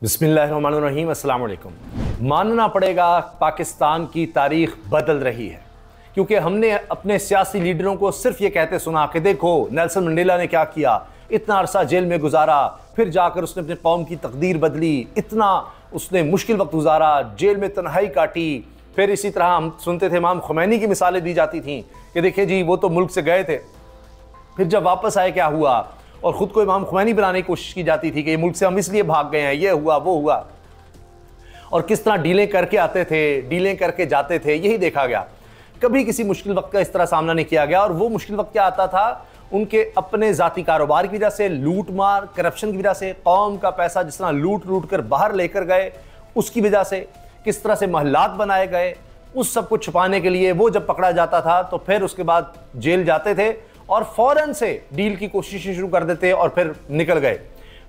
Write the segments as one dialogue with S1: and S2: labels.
S1: बिस्मिल्लाहिर्रहमानिर्रहीम, अस्सलाम वालेकुम। मानना पड़ेगा पाकिस्तान की तारीख बदल रही है, क्योंकि हमने अपने सियासी लीडरों को सिर्फ ये कहते सुना कि देखो नेल्सन मंडेला ने क्या किया, इतना अरसा जेल में गुजारा, फिर जाकर उसने अपने कौम की तकदीर बदली, इतना उसने मुश्किल वक्त गुजारा, जेल में तन्हाई काटी। फिर इसी तरह हम सुनते थे इमाम खुमैनी की मिसालें दी जाती थीं कि देखिए जी वो तो मुल्क से गए थे, फिर जब वापस आए क्या हुआ, और ख़ुद को इमाम खुमैनी बनाने की कोशिश की जाती थी कि ये मुल्क से हम इसलिए भाग गए हैं, ये हुआ वो हुआ, और किस तरह डीलें करके आते थे, डीलें करके जाते थे। यही देखा गया, कभी किसी मुश्किल वक्त का इस तरह सामना नहीं किया गया। और वो मुश्किल वक्त क्या आता था, उनके अपने ज़ाती कारोबार की वजह से, लूट मार करप्शन की वजह से, कौम का पैसा जिस तरह लूट लूट कर बाहर लेकर गए उसकी वजह से, किस तरह से महलात बनाए गए, उस सब को छुपाने के लिए वो जब पकड़ा जाता था तो फिर उसके बाद जेल जाते थे और फौरन से डील की कोशिशें शुरू कर देते और फिर निकल गए।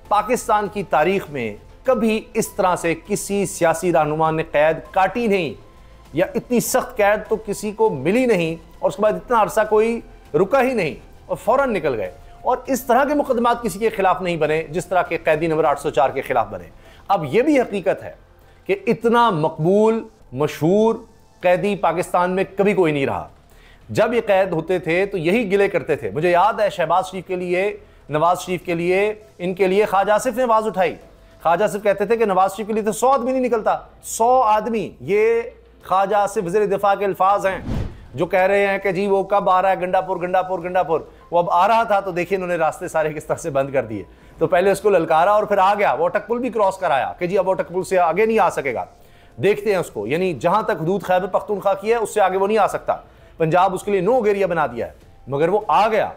S1: पाकिस्तान की तारीख में कभी इस तरह से किसी सियासी रहनुमा ने कैद काटी नहीं, या इतनी सख्त कैद तो किसी को मिली नहीं, और उसके बाद इतना अरसा कोई रुका ही नहीं और फौरन निकल गए। और इस तरह के मुकदमात किसी के खिलाफ नहीं बने जिस तरह के कैदी नंबर 804 के खिलाफ बने। अब यह भी हकीकत है कि इतना मकबूल मशहूर कैदी पाकिस्तान में कभी कोई नहीं रहा। जब ये कैद होते थे तो यही गिले करते थे। मुझे याद है शहबाज शरीफ के लिए, नवाज शरीफ के लिए, इनके लिए ख्वाजा आसिफ ने आवाज़ उठाई। ख्वाजा आसिफ कहते थे कि नवाज शरीफ के लिए तो 100 आदमी नहीं निकलता, 100 आदमी। ये ख्वाजा आसिफ वज़ीर दिफा के अल्फाज हैं जो कह रहे हैं कि जी वो कब आ रहा है, गंडापुर गंडापुर गंडापुर। वो अब आ रहा था तो देखिए इन्होंने रास्ते सारे किस तरह से बंद कर दिए। तो पहले उसको ललकारा और फिर आ गया, वो अटक पुल भी क्रॉस कराया कि जी अब वो अटक पुल से आगे नहीं आ सकेगा, देखते हैं उसको। यानी जहां तक हदूद खैबर पख्तूनख्वा की है उससे आगे वो नहीं आ सकता। पंजाब उसके लिए नो एरिया बना दिया है, मगर वो आ गया।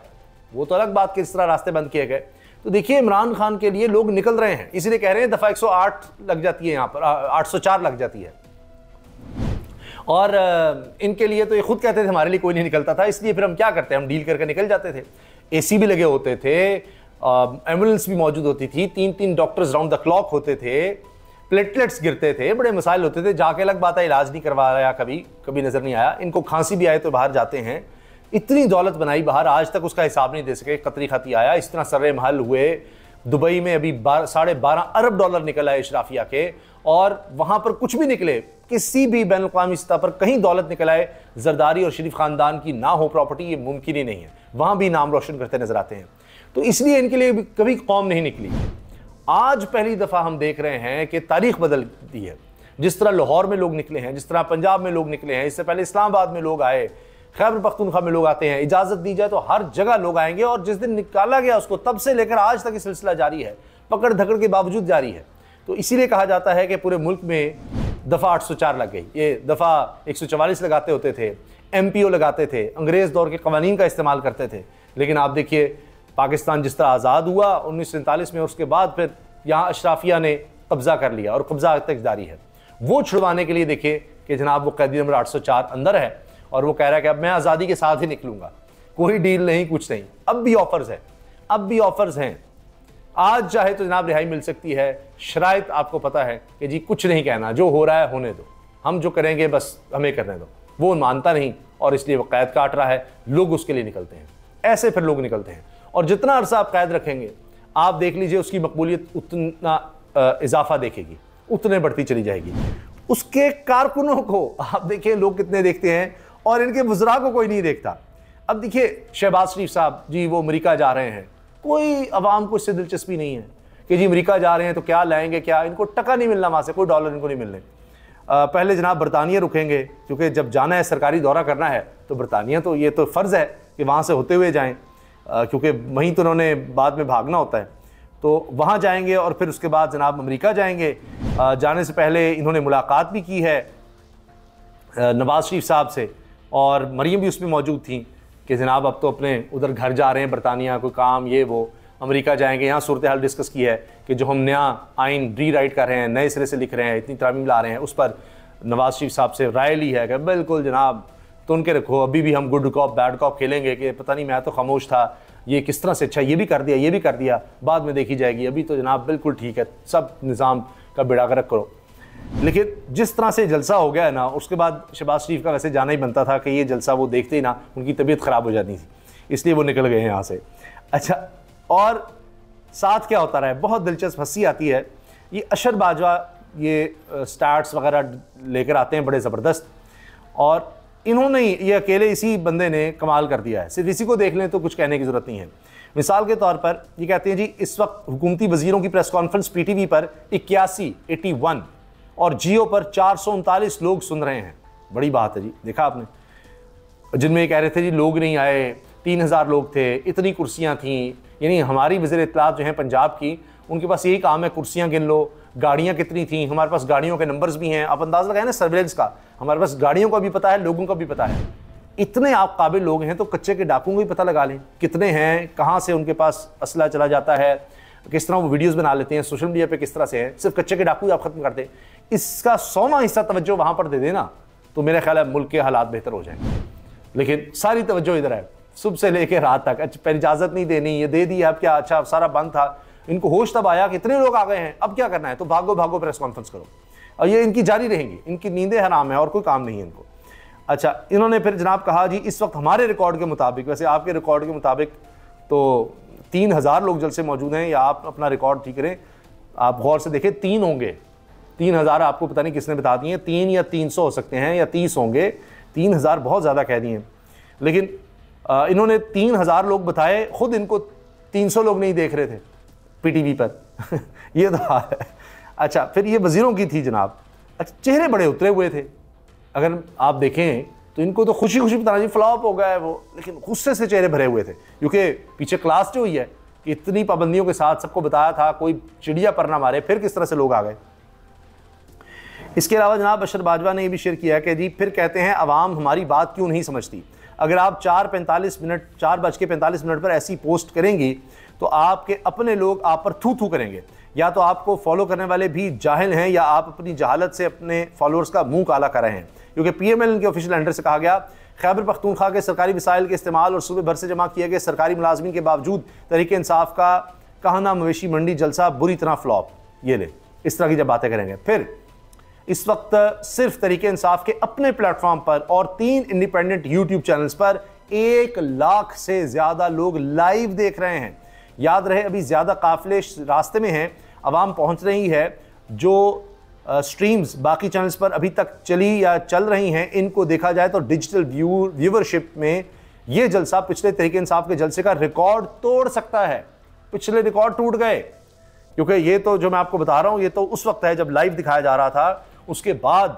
S1: वो तो अलग बात कि इस तरह रास्ते बंद किए गए। तो देखिए इमरान खान के लिए लोग निकल रहे हैं, इसलिए कह रहे हैं दफा 108 लग जाती है, यहाँ पर 804 लग जाती है। और इनके लिए तो ये खुद कहते थे हमारे लिए कोई नहीं निकलता था, इसलिए फिर हम क्या करते हैं, हम डील करके निकल जाते थे। एसी भी लगे होते थे, एम्बुलेंस भी मौजूद होती थी, 3-3 डॉक्टर्स राउंड द क्लॉक होते थे, प्लेटलेट्स गिरते थे, बड़े मसाइल होते थे। जाके अलग बात है इलाज नहीं करवाया, कभी नजर नहीं आया। इनको खांसी भी आए तो बाहर जाते हैं। इतनी दौलत बनाई बाहर, आज तक उसका हिसाब नहीं दे सके। कतरी खती आया, इस तरह सर्रे महल हुए। दुबई में अभी 12.5 अरब डॉलर निकल आए इशराफिया के, और वहां पर कुछ भी निकले, किसी भी बैन अवी सतह पर कहीं दौलत निकल आए जरदारी और शरीफ खानदान की ना हो प्रॉपर्टी, ये मुमकिन ही नहीं है। वहां भी नाम रोशन करते नजर आते हैं। तो इसलिए इनके लिए कभी कौम नहीं निकली। आज पहली दफा हम देख रहे हैं कि तारीख बदल दी है। जिस तरह लाहौर में लोग निकले हैं, जिस तरह पंजाब में लोग निकले हैं, इससे पहले इस्लामाबाद में लोग आए, खैबर पख्तूनख्वा में लोग आते हैं। इजाजत दी जाए तो हर जगह लोग आएंगे, और जिस दिन निकाला गया उसको तब से लेकर आज तक ये सिलसिला जारी है, पकड़ धकड़ के बावजूद जारी है। तो इसीलिए कहा जाता है कि पूरे मुल्क में दफा 804 लग गई। ये दफा 144 लगाते होते थे, MPO लगाते थे, अंग्रेज दौर के कवानीन का इस्तेमाल करते थे। लेकिन आप देखिए पाकिस्तान जिस तरह आज़ाद हुआ 1947 में, उसके बाद फिर यहाँ अशराफिया ने कब्जा कर लिया और कब्जा तक जारी है। वो छुड़वाने के लिए देखिए कि जनाब वो कैदी नंबर 804 अंदर है, और वो कह रहा है कि अब मैं आज़ादी के साथ ही निकलूंगा, कोई डील नहीं, कुछ नहीं। अब भी ऑफर्स है, अब भी ऑफर्स हैं। आज चाहे तो जनाब रिहाई मिल सकती है, शराइत आपको पता है कि जी कुछ नहीं कहना, जो हो रहा है होने दो, हम जो करेंगे बस हमें करने दो। वो मानता नहीं और इसलिए वो कैद काट रहा है, लोग उसके लिए निकलते हैं। ऐसे फिर लोग निकलते हैं, और जितना अरसा आप कैद रखेंगे आप देख लीजिए उसकी मकबूलियत उतना इजाफा देखेगी, उतने बढ़ती चली जाएगी। उसके कारकुनों को आप देखिए लोग कितने देखते हैं, और इनके वज़रा को कोई नहीं देखता। अब देखिए शहबाज शरीफ साहब जी वो अमेरिका जा रहे हैं, कोई अवाम को इससे दिलचस्पी नहीं है कि जी अमेरिका जा रहे हैं तो क्या लाएंगे, क्या, इनको टका नहीं मिलना वहाँ से, कोई डॉलर इनको नहीं मिलने। पहले जनाब बरतानिया रुकेंगे, क्योंकि जब जाना है सरकारी दौरा करना है तो बरतानिया तो ये तो फ़र्ज़ है कि वहाँ से होते हुए जाएँ, क्योंकि वहीं तो उन्होंने बाद में भागना होता है। तो वहाँ जाएंगे और फिर उसके बाद जनाब अमेरिका जाएंगे। जाने से पहले इन्होंने मुलाकात भी की है नवाज़ शरीफ साहब से, और मरीम भी उसमें मौजूद थी कि जनाब अब तो अपने उधर घर जा रहे हैं बरतानिया, कोई काम ये वो, अमेरिका जाएंगे। यहाँ सूरत हाल डिस्कस की है कि जो हम नया आइन री राइट कर रहे हैं, नए सिरे से लिख रहे हैं, इतनी तरमीम ला रहे हैं, उस पर नवाज़ शरीफ साहब से राय ली है कि बिल्कुल जनाब तो उनके रखो, अभी भी हम गुड कॉप बैड कॉप खेलेंगे कि पता नहीं मैं तो खामोश था, ये किस तरह से अच्छा ये भी कर दिया, ये भी कर दिया, बाद में देखी जाएगी, अभी तो जनाब बिल्कुल ठीक है, सब निज़ाम का बेड़ा गर्क करो। लेकिन जिस तरह से जलसा हो गया है ना, उसके बाद शहबाज शरीफ का वैसे जाना ही बनता था कि ये जलसा वो देखते ही ना उनकी तबीयत ख़राब हो जाती थी, इसलिए वो निकल गए हैं यहाँ से। अच्छा, और साथ क्या होता रहा है, बहुत दिलचस्प हंसी आती है ये अशर बाजवा ये स्टार्ट्स वगैरह लेकर आते हैं बड़े ज़बरदस्त, और इन्होंने ये अकेले इसी बंदे ने कमाल कर दिया है। सिर्फ इसी को देख लें तो कुछ कहने की ज़रूरत नहीं है। मिसाल के तौर पर ये कहते हैं जी इस वक्त हुकूमती वजीरों की प्रेस कॉन्फ्रेंस पीटीवी पर 81 और जियो पर 439 लोग सुन रहे हैं। बड़ी बात है जी, देखा आपने, जिनमें ये कह रहे थे जी लोग नहीं आए, 3000 लोग थे, इतनी कुर्सियाँ थीं। यानी हमारी वज़ीर इत्तलात जो हैं पंजाब की, उनके पास यही काम है कुर्सियाँ गिन लो, गाड़ियाँ कितनी थीं, हमारे पास गाड़ियों के नंबर्स भी हैं। आप अंदाज़ा लगाएं ना सर्विलेंस का, हमारे पास गाड़ियों का भी पता है, लोगों का भी पता है। इतने आप काबिल लोग हैं तो कच्चे के डाकुओं को भी पता लगा लें कितने हैं, कहाँ से उनके पास असला चला जाता है, किस तरह वो वीडियोस बना लेते हैं सोशल मीडिया पे, किस तरह से है। सिर्फ कच्चे के डाकू आप खत्म कर दें, इसका 100वां हिस्सा तवज्जो वहाँ पर दे देना तो मेरा ख्याल है मुल्क के हालात बेहतर हो जाएंगे। लेकिन सारी तवज्जो इधर है, सुबह से लेकर रात तक। अच्छा पहले इजाज़त नहीं देनी, ये दे दी, अब क्या, अच्छा सारा बंद था। इनको होश तब आया कि इतने लोग आ गए हैं, अब क्या करना है, तो भागो भागो प्रेस कॉन्फ्रेंस करो। और ये इनकी जारी रहेंगी, इनकी नींदें हराम है और कोई काम नहीं है इनको। अच्छा इन्होंने फिर जनाब कहा जी इस वक्त हमारे रिकॉर्ड के मुताबिक, वैसे आपके रिकॉर्ड के मुताबिक तो 3000 लोग जलसे मौजूद हैं, या आप अपना रिकॉर्ड ठीक करें, आप गौर से देखें 3 होंगे। 3000 आपको पता नहीं किसने बता दिए, 3 या 300 हो सकते हैं, या 30 होंगे। 3000 बहुत ज़्यादा कह दिए, लेकिन इन्होंने 3000 लोग बताए, खुद इनको 300 लोग नहीं देख रहे थे पीटीवी पर ये तो हाल है। अच्छा फिर ये वजीरों की थी जनाब। अच्छा चेहरे बड़े उतरे हुए थे, अगर आप देखें तो इनको तो खुशी खुशी बताना जी फ्लॉप हो गया है वो, लेकिन गुस्से से चेहरे भरे हुए थे, क्योंकि पीछे क्लास जो हुई है कि इतनी पाबंदियों के साथ सबको बताया था कोई चिड़िया पर ना मारे, फिर किस तरह से लोग आ गए। इसके अलावा जनाब अशर बाजवा ने यह भी शेयर किया कि जी फिर कहते हैं अवाम हमारी बात क्यों नहीं समझती। अगर आप 4:45 पर ऐसी पोस्ट करेंगी तो आपके अपने लोग आप पर थू थू करेंगे, या तो आपको फॉलो करने वाले भी जाहिल हैं, या आप अपनी जहालत से अपने फॉलोअर्स का मुंह काला कर रहे हैं। क्योंकि पीएमएल के ऑफिशियल हैंडल से कहा गया खैबर पख्तूनख्वा के सरकारी वसाइल के इस्तेमाल और सूबे भर से जमा किए गए सरकारी मुलाजमीन के बावजूद तहरीक इंसाफ का कहना मवेशी मंडी जलसा बुरी तरह फ्लॉप। ये ले इस तरह की जब बातें करेंगे। फिर इस वक्त सिर्फ तहरीक इंसाफ के अपने प्लेटफॉर्म पर और 3 इंडिपेंडेंट यूट्यूब चैनल्स पर 1 लाख से ज्यादा लोग लाइव देख रहे हैं। याद रहे अभी ज्यादा काफिले रास्ते में हैं, आवाम पहुंच रही है। जो स्ट्रीम्स बाकी चैनल्स पर अभी तक चली या चल रही हैं, इनको देखा जाए तो डिजिटल व्यूवरशिप में ये जलसा पिछले तहरीक इंसाफ के जलसे का रिकॉर्ड तोड़ सकता है। पिछले रिकॉर्ड टूट गए, क्योंकि ये तो जो मैं आपको बता रहा हूं ये तो उस वक्त है जब लाइव दिखाया जा रहा था। उसके बाद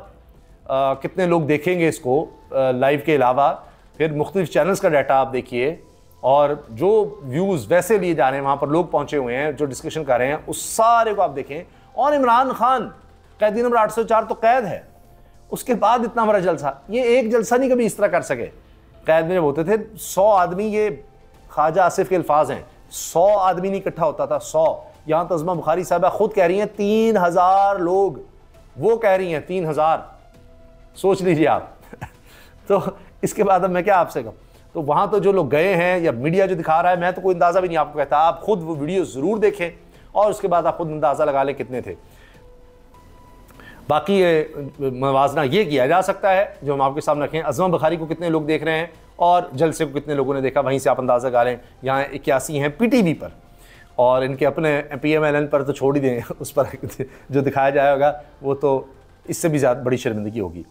S1: कितने लोग देखेंगे इसको लाइव के अलावा, फिर मुख्तलिफ चैनल्स का डाटा आप देखिए, और जो व्यूज़ वैसे लिए जा रहे हैं, वहाँ पर लोग पहुँचे हुए हैं जो डिस्कशन कर रहे हैं, उस सारे को आप देखें। और इमरान खान कैदी नंबर 804 तो कैद है, उसके बाद इतना बड़ा जलसा, ये एक जलसा नहीं कभी इस तरह कर सके। कैद में जब होते थे 100 आदमी, ये ख्वाजा आसिफ के अल्फाज हैं, 100 आदमी नहीं इकट्ठा होता था, 100। यहाँ तज़मा बुखारी साहबा खुद कह रही हैं 3000 लोग, वो कह रही हैं 3000, सोच लीजिए आप तो इसके बाद अब मैं क्या आपसे कहूँ। तो वहाँ तो जो लोग गए हैं या मीडिया जो दिखा रहा है, मैं तो कोई अंदाज़ा भी नहीं आपको कहता, आप खुद वो वीडियो ज़रूर देखें और उसके बाद आप खुद अंदाज़ा लगा लें कितने थे। बाकी मवाजना ये किया जा सकता है जो हम आपके सामने रखें, अज़मा बुखारी को कितने लोग देख रहे हैं और जलसे को कितने लोगों ने देखा, वहीं से आप अंदाज़ा लगा लें। यहाँ 81 हैं पीटीवी पर, और इनके अपने पीएमएलएन पर तो छोड़ ही दें, उस पर जो दिखाया जाएगा वो तो इससे भी ज़्यादा बड़ी शर्मिंदगी होगी।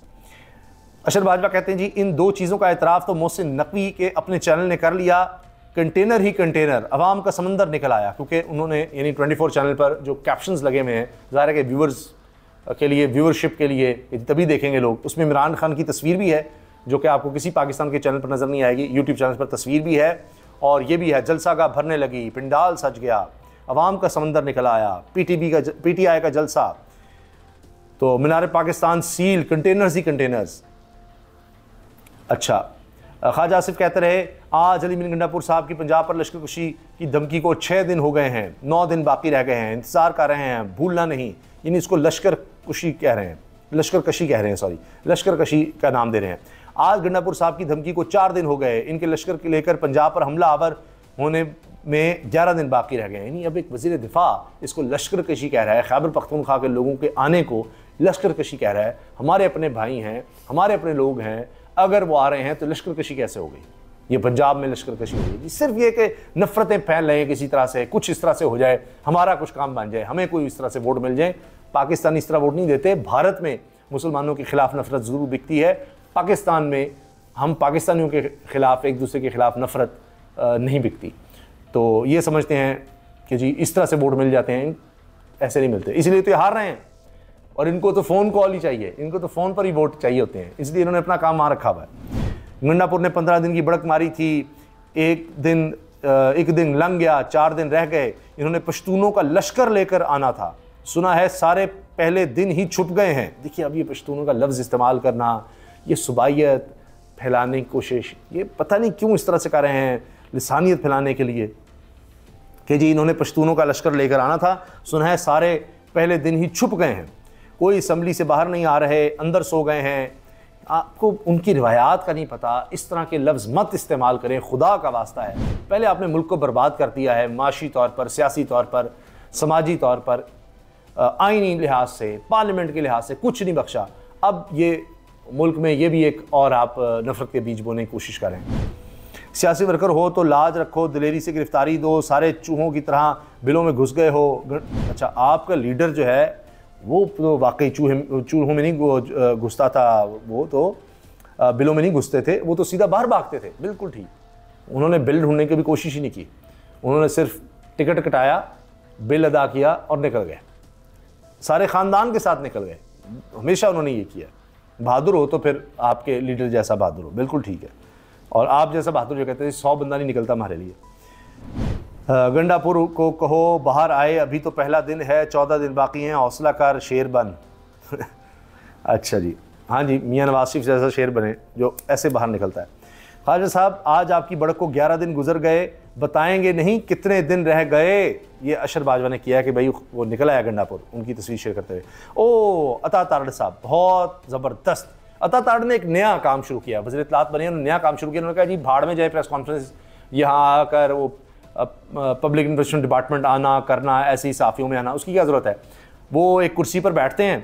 S1: अशर बाजवा कहते हैं जी इन 2 चीज़ों का एतराफ़ तो मोहसिन नकवी के अपने चैनल ने कर लिया, कंटेनर ही कंटेनर, अवाम का समंदर निकल आया। क्योंकि उन्होंने यानी 24 चैनल पर जो कैप्शंस लगे हुए हैं, ज़ाहिर है कि व्यूवर्स के लिए, व्यूवरशिप के लिए तभी देखेंगे लोग। उसमें इमरान खान की तस्वीर भी है जो कि आपको किसी पाकिस्तान के चैनल पर नज़र नहीं आएगी, यूट्यूब चैनल पर तस्वीर भी है, और ये भी है जलसा का भरने लगी, पिंडाल सज गया, अवाम का समंदर निकल आया, पीटीआई का जलसा, तो मीनार पाकिस्तान सील, कंटेनर्स ही कंटेनर्स। अच्छा ख्वाजा आसिफ कहते रहे आज अली मिन गंडापुर साहब की पंजाब पर लश्कर कुशी की धमकी को 6 दिन हो गए हैं, 9 दिन बाकी रह गए हैं, इंतज़ार कर रहे हैं, भूलना नहीं। यानी इसको लश्कर कुशी कह रहे हैं, लश्कर कशी कह रहे हैं, सॉरी लश्कर कशी का नाम दे रहे हैं। आज गंडापुर साहब की धमकी को 4 दिन हो गए, इनके लश्कर के लेकर पंजाब पर हमला आवर होने में 11 दिन बाकी रह गए। यानी अब एक वज़ीर दिफा इसको लश्कर कशी कह रहा है, खैबर पख्तूनख्वा के लोगों के आने को लश्कर कशी कह रहा है। हमारे अपने भाई हैं, हमारे अपने लोग हैं, अगर वो आ रहे हैं तो लश्कर कशी कैसे हो गई? ये पंजाब में लश्कर कशी हो गई, सिर्फ ये कि नफरतें फैल रहे हैं किसी तरह से, कुछ इस तरह से हो जाए, हमारा कुछ काम बन जाए, हमें कोई इस तरह से वोट मिल जाए। पाकिस्तान इस तरह वोट नहीं देते। भारत में मुसलमानों के खिलाफ नफरत ज़रूर बिकती है, पाकिस्तान में हम पाकिस्तानियों के खिलाफ, एक दूसरे के खिलाफ नफरत नहीं बिकती। तो ये समझते हैं कि जी इस तरह से वोट मिल जाते हैं, ऐसे नहीं मिलते, इसलिए तो ये हार रहे हैं। और इनको तो फ़ोन कॉल ही चाहिए, इनको तो फ़ोन पर ही वोट चाहिए होते हैं, इसलिए इन्होंने अपना काम वहाँ रखा हुआ है। गंडापुर ने 15 दिन की बढ़क मारी थी, एक दिन लंघ गया, 4 दिन रह गए, इन्होंने पश्तूनों का लश्कर लेकर आना था, सुना है सारे पहले दिन ही छुप गए हैं। देखिए अब ये पश्तूनों का लफ्ज़ इस्तेमाल करना, ये सुबाइयत फैलाने की कोशिश, ये पता नहीं क्यों इस तरह से कर रहे हैं, लिसानियत फैलाने के लिए कि जी इन्होंने पश्तूनों का लश्कर लेकर आना था, सुना है सारे पहले दिन ही छुप गए हैं, कोई असम्बली से बाहर नहीं आ रहे, अंदर सो गए हैं। आपको उनकी रिवायात का नहीं पता, इस तरह के लफ्ज़ मत इस्तेमाल करें, खुदा का वास्ता है। पहले आपने मुल्क को बर्बाद कर दिया है, माशी तौर पर, सियासी तौर पर, समाजी तौर पर, आइनी लिहाज से, पार्लियामेंट के लिहाज से, कुछ नहीं बख्शा। अब ये मुल्क में ये भी एक और आप नफरत के बीज बोने की कोशिश करें। सियासी वर्कर हो तो लाज रखो, दिलेरी से गिरफ्तारी दो, सारे चूहों की तरह बिलों में घुस गए हो। अच्छा, आपका लीडर जो है वो तो वाकई चूहों में नहीं घुसता था, वो तो बिलों में नहीं घुसते थे, वो तो सीधा बाहर भागते थे, बिल्कुल ठीक। उन्होंने बिल ढूंढने की भी कोशिश ही नहीं की, उन्होंने सिर्फ टिकट कटाया, बिल अदा किया और निकल गए, सारे ख़ानदान के साथ निकल गए। हमेशा उन्होंने ये किया। बहादुर हो तो फिर आपके लीडर जैसा बहादुर हो, बिल्कुल ठीक है। और आप जैसा बहादुर जो कहते हैं 100 बंदा नहीं निकलता हमारे लिए। गंडापुर को कहो बाहर आए, अभी तो पहला दिन है, 14 दिन बाकी हैं, हौसला कर शेर बन। अच्छा जी, हाँ जी, मियाँ नवाज शरीफ जैसा शेर बने जो ऐसे बाहर निकलता है। ख्वाजा साहब आज आपकी बढ़त को 11 दिन गुजर गए, बताएंगे नहीं कितने दिन रह गए। ये अशर बाजवा ने किया है कि भाई वो निकल आया गंडापुर, उनकी तस्वीर शेयर करते हुए। ओ अता तारड़ साहब, बहुत ज़बरदस्त। अता तारड़ ने एक नया काम शुरू किया, वज़ीर इत्तलात बने, उन्होंने नया काम शुरू किया। उन्होंने कहा जी भाड़ में जाए प्रेस कॉन्फ्रेंस, यहाँ आकर वो पब्लिक इन्वेस्टमेंट डिपार्टमेंट आना करना, ऐसे ही साफियों में आना, उसकी क्या ज़रूरत है। वो एक कुर्सी पर बैठते हैं,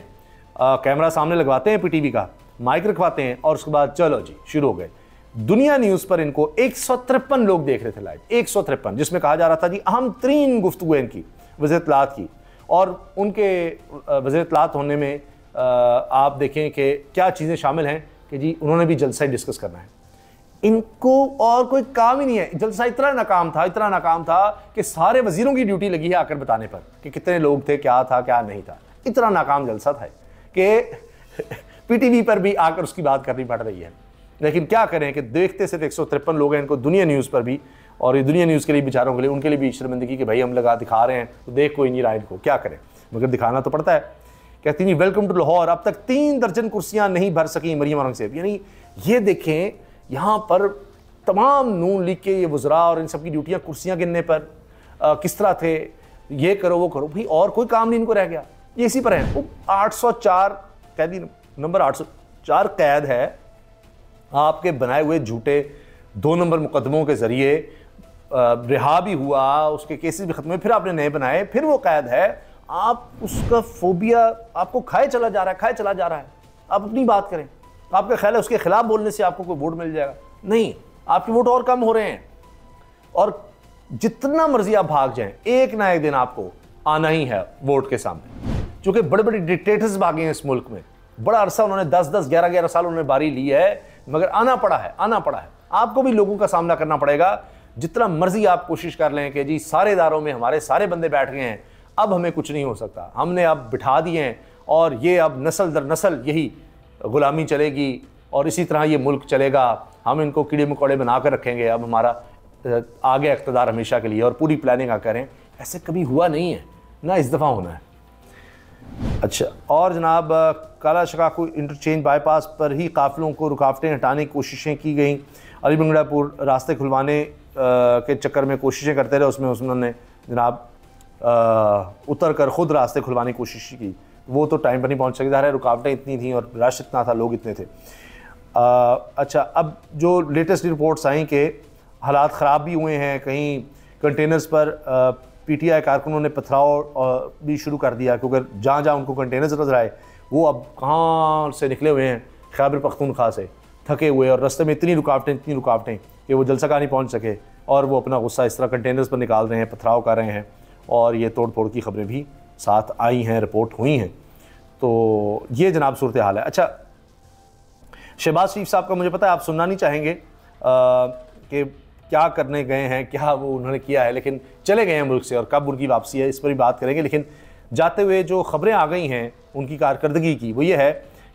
S1: कैमरा सामने लगवाते हैं, PTV का माइक रखवाते हैं, और उसके बाद चलो जी शुरू हो गए। दुनिया न्यूज़ पर इनको 153 लोग देख रहे थे लाइव, 153, जिसमें कहा जा रहा था जी अहम तरीन गुफ्तगू है इनकी वज़ीर इत्तलात की। और उनके वज़ीर इत्तलात होने में आप देखें कि क्या चीज़ें शामिल हैं कि जी उन्होंने भी जलसा ही डिस्कस करना है। इनको और कोई काम ही नहीं है। जलसा इतना नाकाम था कि सारे वजीरों की ड्यूटी लगी है आकर बताने पर कि कितने लोग थे, क्या था क्या नहीं था। इतना नाकाम जलसा था कि PTV पर भी आकर उसकी बात करनी पड़ रही है। लेकिन क्या करें कि देखते सिर्फ 153 लोग हैं, इनको दुनिया न्यूज़ पर भी, और ये दुनिया न्यूज़ के लिए बेचारों के लिए, उनके लिए भी शर्मिंदगी कि भाई हम लगा दिखा रहे हैं तो देख कोई नहीं रहा, इनको क्या करें, मगर दिखाना तो पड़ता है। कहती नहीं वेलकम टू लाहौर, अब तक 3 दर्जन कुर्सियां नहीं भर सकी मरियम औरंगज़ेब। यानी ये देखें यहाँ पर तमाम नून लीग के ये वज़रा और इन सब की ड्यूटियाँ कुर्सियाँ गिनने पर किस तरह थे, ये करो वो करो, भाई और कोई काम नहीं इनको रह गया, ये इसी पर है। वो 804 कैदी नंबर 804 कैद है आपके बनाए हुए झूठे 2 नंबर मुकदमों के ज़रिए, रिहा भी हुआ, उसके केसेस भी ख़त्म हुए, फिर आपने नए बनाए, फिर वो कैद है। आप उसका फोबिया आपको खाए चला जा रहा है। आप अपनी बात करें, आपका ख्याल है उसके खिलाफ बोलने से आपको कोई वोट मिल जाएगा? नहीं, आपके वोट और कम हो रहे हैं। और जितना मर्जी आप भाग जाएं, एक ना एक दिन आपको आना ही है वोट के सामने। क्योंकि बड़े बड़े डिक्टेटर्स भागे हैं इस मुल्क में, बड़ा अरसा उन्होंने 10-10, 11-11 साल उन्होंने बारी ली है, मगर आना पड़ा है। आपको भी लोगों का सामना करना पड़ेगा। जितना मर्जी आप कोशिश कर लें कि जी सारे इदारों में हमारे सारे बंदे बैठ गए हैं, अब हमें कुछ नहीं हो सकता, हमने अब बिठा दिए हैं, और ये अब नस्ल दर नस्ल यही गुलामी चलेगी और इसी तरह ये मुल्क चलेगा। हम इनको कीड़े मकोड़े बना कर रखेंगे, अब हमारा आगे इक़्तिदार हमेशा के लिए, और पूरी प्लानिंग करें। ऐसे कभी हुआ नहीं है, ना इस दफ़ा होना है। अच्छा, और जनाब काला शकाकू इंटरचेंज बाईपास पर ही काफ़िलों को रुकावटें हटाने की कोशिशें की गई। अली बंगड़ापुर रास्ते खुलवाने के चक्कर में कोशिशें करते रहे, उसमें उन्होंने जनाब उतर कर ख़ुद रास्ते खुलवाने की कोशिश की, वो तो टाइम पर नहीं पहुंच सके, है रुकावटें इतनी थी और रश इतना था, लोग इतने थे। अच्छा, अब जो लेटेस्ट रिपोर्ट्स आई कि हालात ख़राब भी हुए हैं, कहीं कंटेनर्स पर PTI कारकुनों ने पथराव भी शुरू कर दिया, क्योंकि जहाँ जहाँ उनको कंटेनर्स नजर आए वो अब कहाँ से निकले हुए हैं, खैबर पख्तूनख्वा से, थके हुए, और रास्ते में इतनी रुकावटें कि वो जलसा कहाँ नहीं पहुँच सके और वो अपना गुस्सा इस तरह कंटेनर्स पर निकाल रहे हैं, पथराव कर रहे हैं, और ये तोड़ फोड़ की खबरें भी साथ आई हैं, रिपोर्ट हुई हैं। तो ये जनाब सूरत हाल है। अच्छा, शहबाज शरीफ साहब का मुझे पता है आप सुनना नहीं चाहेंगे कि क्या करने गए हैं, क्या वो उन्होंने किया है, लेकिन चले गए हैं मुल्क से, और कब उनकी वापसी है इस पर भी बात करेंगे। लेकिन जाते हुए जो खबरें आ गई हैं उनकी कारकर्दगी की, वो ये है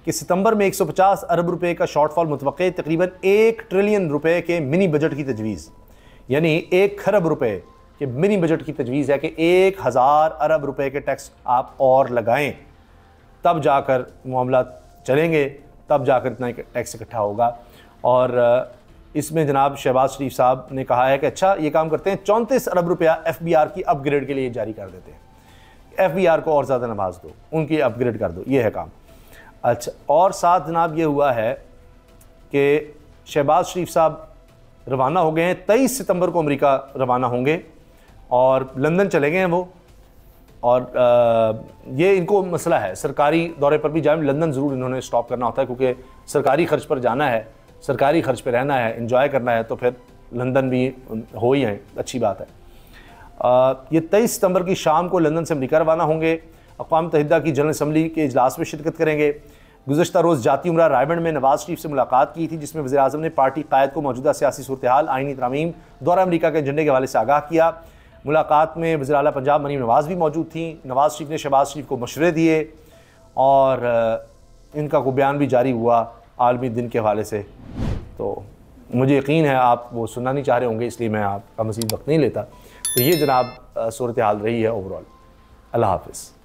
S1: कि सितंबर में 150 अरब रुपए का शॉर्टफॉल मुतवक्के, तकरीबन 1 ट्रिलियन रुपए के मिनी बजट की तजवीज़, यानी 1 खरब रुपए के मिनी बजट की तजवीज़ है कि 1000 अरब रुपए के टैक्स आप और लगाएं, तब जाकर मामला चलेंगे, तब जाकर इतना टैक्स इकट्ठा होगा। और इसमें जनाब शहबाज शरीफ साहब ने कहा है कि अच्छा ये काम करते हैं, 34 अरब रुपया FBR की अपग्रेड के लिए जारी कर देते हैं, FBR को और ज़्यादा नवाज दो, उनकी अपग्रेड कर दो, ये है काम। अच्छा, और साथ जनाब ये हुआ है कि शहबाज शरीफ साहब रवाना हो गए हैं, 23 सितंबर को अमेरिका रवाना होंगे और लंदन चले गए हैं वो। और ये इनको मसला है, सरकारी दौरे पर भी जाए लंदन ज़रूर इन्होंने स्टॉप करना होता है, क्योंकि सरकारी खर्च पर जाना है, सरकारी खर्च पर रहना है, एंजॉय करना है, तो फिर लंदन भी हो ही है, अच्छी बात है। ये 23 सितंबर की शाम को लंदन से अमेरिका रवाना होंगे, अक़वाम मुत्तहिदा की जनरल असम्बली के इजलास में शिरकत करेंगे। गुज़श्ता रोज़ जाती उमरा रायबंड में नवाज़ शरीफ से मुलाकात की थी, जिसमें वज़ीर आज़म ने पार्टी कायद को मौजूदा सियासी सूरत हाल, आइनी तरामीम, दौरा अमरीका के एजेंडे के हवाले से आगाह किया। मुलाकात में वज़ीर आला पंजाब मरीम नवाज़ भी मौजूद थी। नवाज़ शरीफ ने शहबाज शरीफ को मशवरे दिए और इनका को बयान भी जारी हुआ आलमी दिन के हवाले से। तो मुझे यकीन है आप वो सुनना नहीं चाह रहे होंगे, इसलिए मैं आपका मज़ीद वक्त नहीं लेता। तो ये जनाब सूरत हाल रही है ओवरऑल। अल्लाह हाफ़िज़।